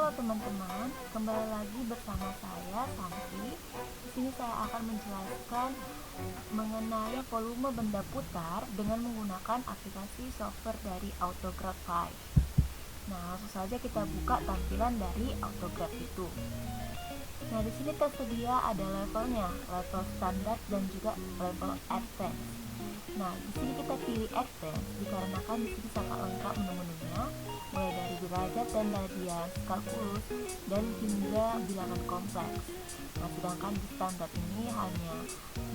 Halo teman-teman, kembali lagi bersama saya Santi. Di sini saya akan menjelaskan mengenai volume benda putar dengan menggunakan aplikasi software dari Autograph 5. Nah, langsung saja kita buka tampilan dari Autograph itu. Nah, di sini tersedia ada levelnya, level standar dan juga level advance. Nah, di sini kita pilih advance dikarenakan di sini sangat lengkap menu-menunya, mulai dari derajat dan radian, kalkulus, dan hingga bilangan kompleks. Nah, sedangkan di standar ini hanya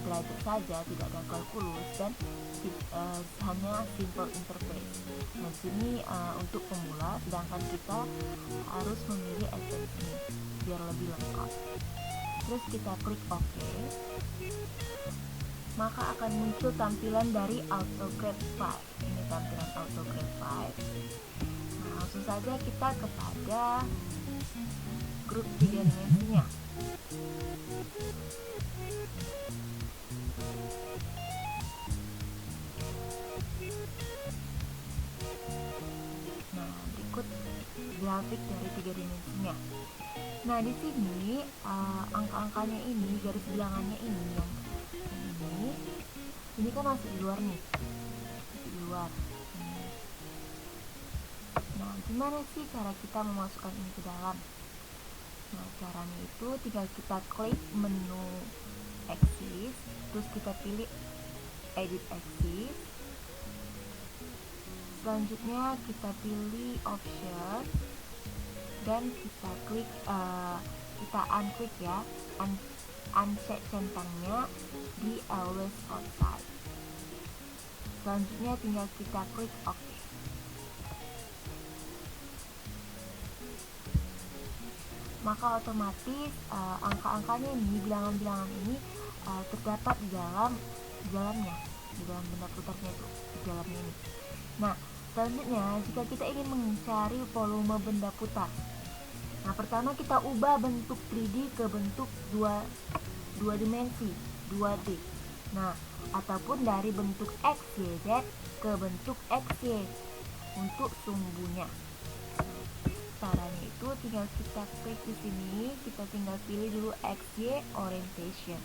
derajat saja, tidak ada kalkulus dan hanya simple interface. Nah, di sini untuk pemula, sedangkan kita harus memilih advance ini biar lebih lengkap. Terus kita klik OK, maka akan muncul tampilan dari Autograph 5. Ini tampilan Autograph 5. Nah, langsung saja kita kepada grup 3 dimensinya. Nah, berikut grafik dari 3 dimensinya. Nah, di sini angka-angkanya ini, garis bilangannya ini yang ini kan masih di luar nih, di luar. Nah, gimana sih cara kita memasukkan ini ke dalam? Nah, caranya itu tinggal kita klik menu axis, terus kita pilih edit axis. Selanjutnya kita pilih option dan kita klik kita unclick ya, uncheck centangnya di always outside. Selanjutnya tinggal kita klik OK. Maka otomatis angka-angkanya ini, bilangan-bilangan ini terdapat di dalamnya, di dalam benda putarnya itu, di dalamnya ini. Nah, selanjutnya jika kita ingin mencari volume benda putar, nah pertama kita ubah bentuk 3D ke bentuk dua dimensi, 2D. Nah, ataupun dari bentuk XYZ ke bentuk XY untuk sumbunya. Caranya itu tinggal kita klik di sini, kita tinggal pilih dulu XY orientation.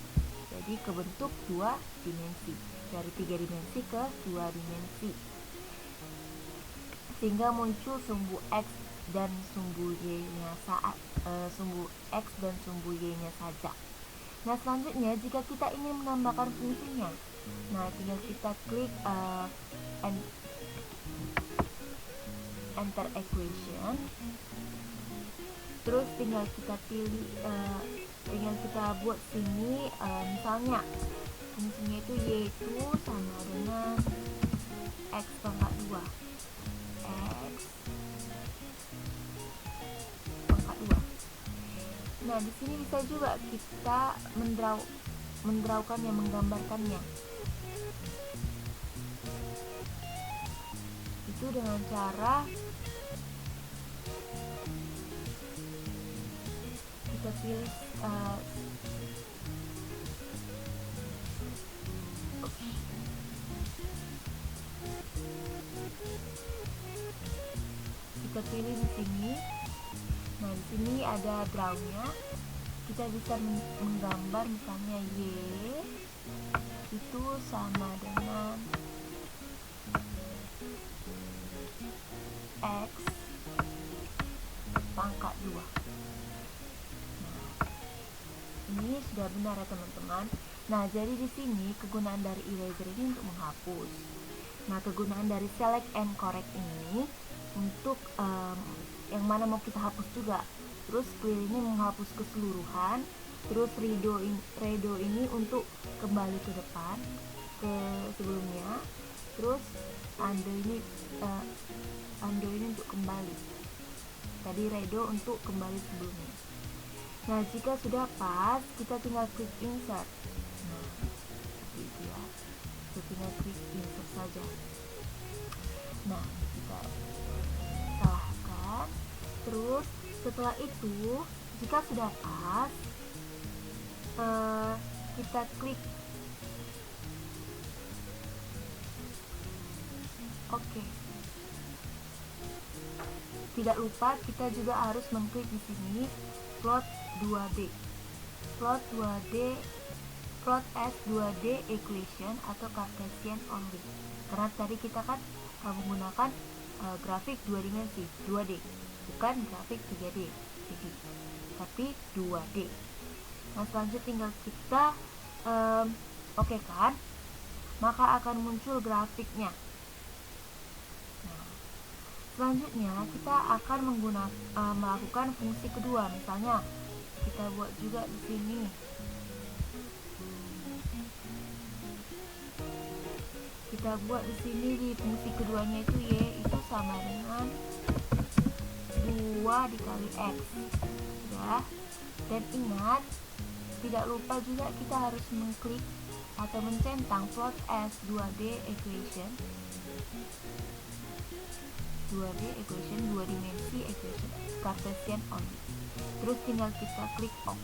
Jadi ke bentuk 2 dimensi, dari 3 dimensi ke 2 dimensi. Sehingga muncul sumbu X dan sumbu Y-nya sumbu X dan sumbu Y-nya saja. Nah, selanjutnya jika kita ingin menambahkan fungsinya, nah tinggal kita klik enter equation. Terus tinggal kita pilih tinggal kita buat sini misalnya fungsinya itu Y itu sama dengan X pangkat 2, X pangkat 2. Nah, di sini bisa juga kita menggambarkannya. Itu dengan cara kita pilih kita pilih di sini. Nah, di sini ada drawnya. Kita bisa menggambar misalnya Y itu sama dengan X pangkat 2. Nah, ini sudah benar ya teman-teman. Nah, jadi di sini kegunaan dari eraser ini untuk menghapus. Nah, kegunaan dari select and correct ini untuk yang mana mau kita hapus juga. Terus clear ini menghapus keseluruhan. Terus redo ini untuk kembali ke depan, ke sebelumnya. Terus undo ini untuk kembali. Tadi redo untuk kembali sebelumnya. Nah, jika sudah pas, kita tinggal klik insert. Nah, seperti itu ya. Kita tinggal klik insert saja. Nah, kita salahkan. Terus setelah itu, jika sudah pas, kita klik OK. tidak lupa kita juga harus mengklik di sini plot 2D. Plot 2D, plot as 2D equation atau Cartesian only. Karena tadi kita kan menggunakan grafik 2 dimensi, 2D, bukan grafik 3D, jadi tapi 2D. Nah, selanjutnya tinggal kita oke kan, maka akan muncul grafiknya. Nah, selanjutnya kita akan melakukan fungsi kedua. Misalnya kita buat juga di sini. Kita buat di sini di fungsi keduanya itu y itu sama dengan 2 dikali x. Ya. Dan ingat, tidak lupa juga kita harus mengklik atau mencentang plot as 2D equation. 2D equation, 2 dimensi equation Cartesian only. Terus tinggal kita klik OK.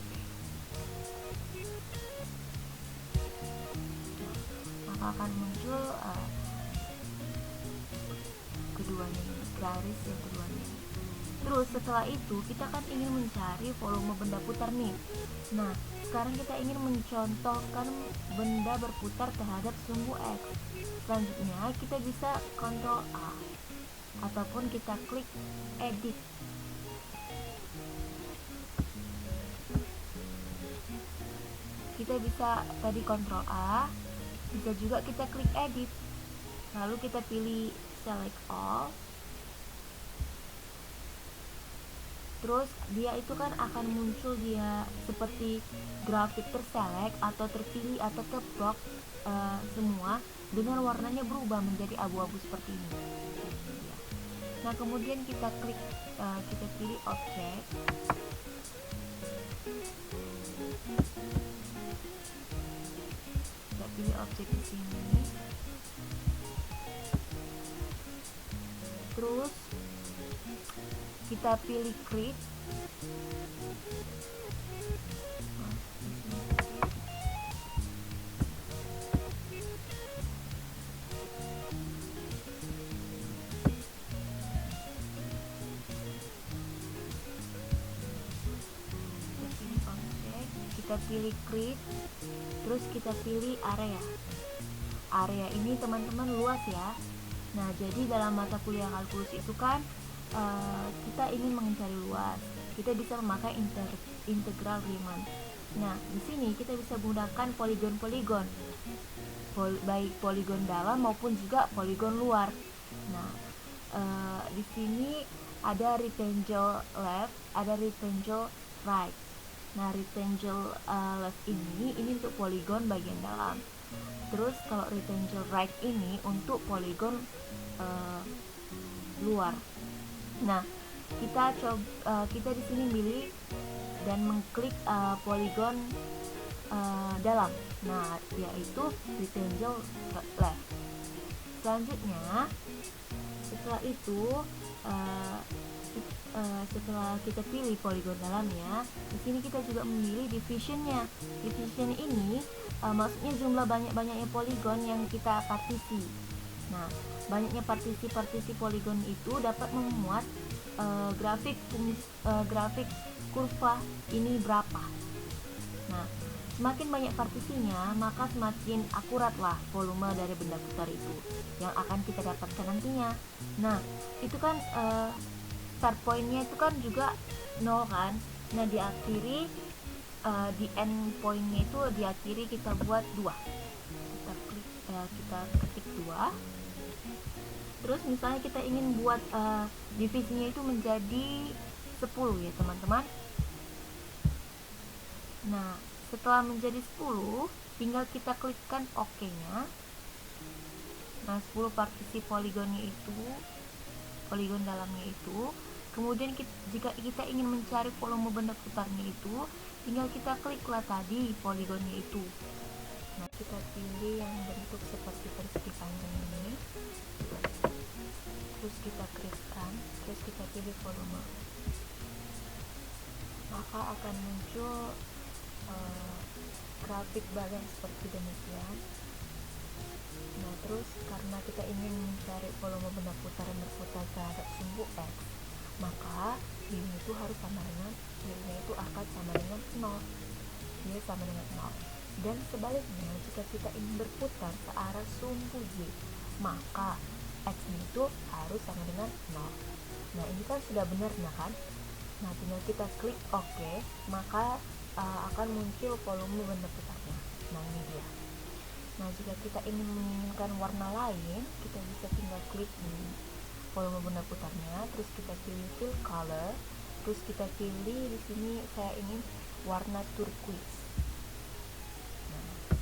Maka akan muncul keduanya ini, garis yang keduanya ini. Terus setelah itu kita kan ingin mencari volume benda putar nih. Nah, sekarang kita ingin mencontohkan benda berputar terhadap sumbu X. Selanjutnya kita bisa Ctrl A ataupun kita klik edit. Kita bisa tadi Ctrl A, bisa juga kita klik edit. Lalu kita pilih select all. Terus dia itu kan akan muncul dia seperti grafik terselect atau terpilih atau terblok semua dengan warnanya berubah menjadi abu-abu seperti ini. Nah, kemudian kita klik kita pilih objek. Kita pilih objek di sini. Terus kita pilih create. Kita pilih create, terus kita pilih area. Area ini teman-teman luas ya. Nah, jadi dalam mata kuliah kalkulus itu kan kita ingin mencari luas, kita bisa memakai integral Riemann. Nah, di sini kita bisa menggunakan poligon-poligon, baik poligon dalam maupun juga poligon luar. Nah, di sini ada rectangle left, ada rectangle right. Nah, rectangle left ini untuk poligon bagian dalam. Terus kalau rectangle right ini untuk poligon luar. Nah, kita di sini pilih dan mengklik poligon dalam. Nah, yaitu rectangle left. Selanjutnya, setelah itu setelah kita pilih poligon dalamnya, di sini kita juga memilih divisionnya. Division ini maksudnya jumlah banyak-banyaknya poligon yang kita partisi. Nah, banyaknya partisi poligon itu dapat memuat grafik kurva ini berapa. Nah, semakin banyak partisinya, maka semakin akuratlah volume dari benda putar itu yang akan kita dapatkan nantinya. Nah, itu kan start pointnya itu kan juga 0 kan. Nah, diakhiri di end pointnya itu diakhiri kita buat 2. Kita ketik 2. Terus misalnya kita ingin buat divisinya itu menjadi 10 ya teman-teman. Nah, setelah menjadi 10, tinggal kita klikkan OK nya. Nah, 10 partisi poligonnya itu, poligon dalamnya itu. Kemudian jika kita ingin mencari volume benda putarnya itu, tinggal kita kliklah tadi poligonnya itu. Nah, kita pilih yang bentuk seperti persegi panjang ini. Terus kita klikkan, terus kita pilih volume. Maka akan muncul grafik bagian seperti demikian. Nah, terus karena kita ingin mencari volume benda putar yang berputar terhadap sumbu X, maka kirinya itu harus sama dengan kirinya itu akan sama dengan 0, y sama dengan 0. Dan sebaliknya, jika kita ingin berputar searah sumbu y, maka x-nya itu harus sama dengan 0. Nah, ini kan sudah benar, nah kan? Nah, tinggal kita klik OK, maka akan muncul volume benda putarnya. Nah, ini dia. Nah, jika kita ingin menginginkan warna lain, kita bisa tinggal klik di volume benda putarnya, terus kita pilih fill color, terus kita pilih di sini saya ingin warna turquoise. Nah,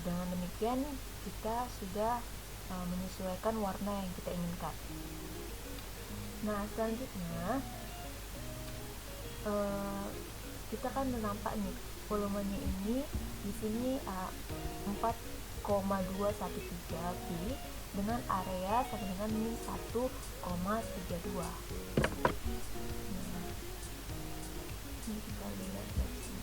dengan demikian kita sudah menyesuaikan warna yang kita inginkan. Nah, selanjutnya kita kan nampak nih volumenya ini di sini 4,213 pi dengan area sama dengan min 1,32. Nah, ini kita lihat dari sini.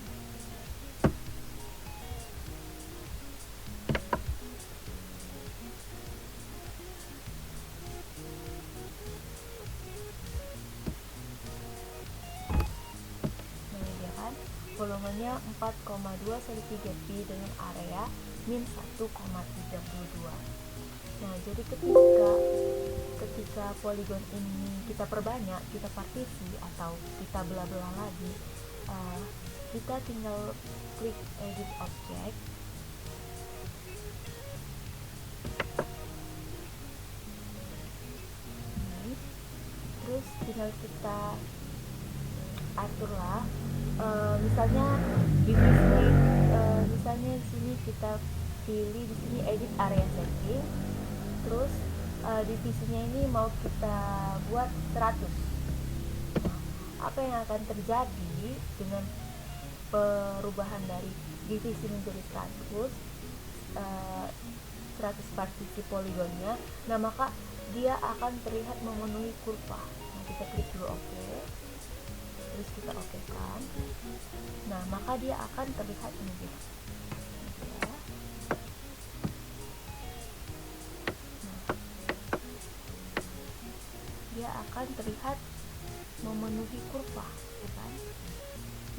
Volumenya 4,213 pi dengan area min 1,32. Nah, jadi ketika poligon ini kita perbanyak, kita partisi atau kita belah-belah lagi, kita tinggal klik edit object, ini, terus tinggal kita aturlah. Misalnya divisi, misalnya di sini kita pilih di sini edit area setting, terus divisinya ini mau kita buat 100. Nah, apa yang akan terjadi dengan perubahan dari divisi menjadi 100 partisi poligonnya? Nah, maka dia akan terlihat memenuhi kurva. Nah, kita klik dulu OK, terus kita OK kan. Nah, maka dia akan terlihat ini ya. Nah, dia akan terlihat memenuhi kurva, ya kan?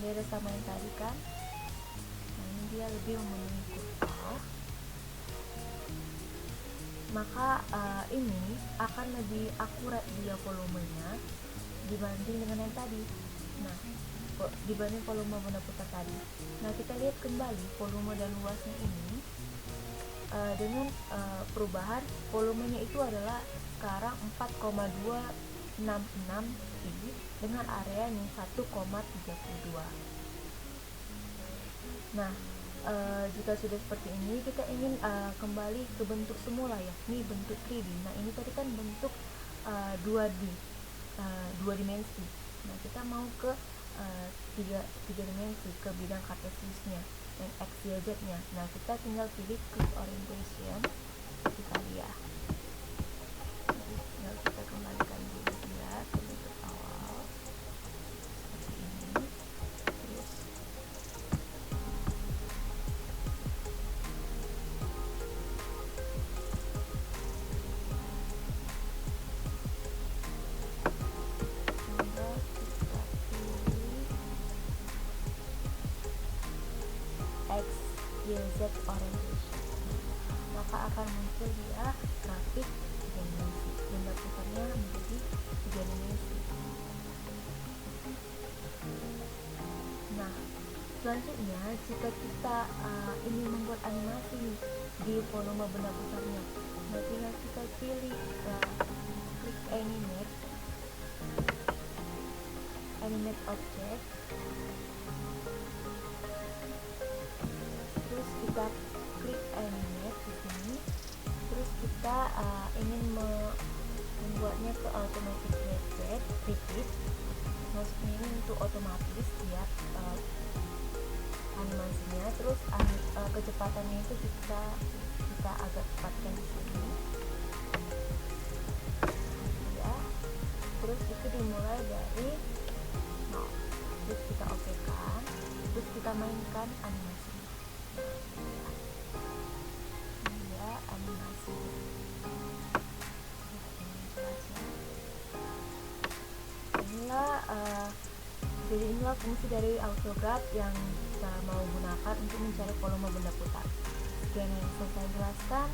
Beda sama yang tadi kan. Nah, ini dia lebih memenuhi kurva. Maka ini akan lebih akurat dia volumenya dibanding dengan yang tadi. Nah, dibanding volume benda putar tadi. Nah, kita lihat kembali volume dan luasnya ini dengan perubahan volumenya itu adalah sekarang 4,266 pi dengan area min 1,32. Nah, jika sudah seperti ini, kita ingin kembali ke bentuk semula, yakni bentuk 3D. Nah, ini tadi kan bentuk 2D, 2 dimensi. Nah, kita mau ke 3 dimensi, ke bidang kartesiusnya dan x, y, z nya. Nah, kita tinggal pilih click orientation, kita lihat. Jadi tinggal kita kembalikan dulu dia ke bentuk awal seperti ini. Terus X, Y, Z orientation. Maka akan muncul dia grafik 3 dimensi. Benda putarnya menjadi 3 dimensi. Nah, selanjutnya jika kita ingin membuat animasi nih di volume benda putarnya, nah tinggal kita pilih klik animate object, terus kita klik animate di sini, terus kita ingin membuatnya ke automatic repeat. Maksudnya ini untuk otomatis tiap animasinya. Terus kecepatannya itu kita agak cepatkan di sini ya. Terus itu dimulai dari 0, terus kita OK kan, terus kita mainkan animasinya. Ini ya animasi. Jadi inilah fungsi dari autograph yang kita mau gunakan untuk mencari volume benda putar. Sekian yang saya jelaskan.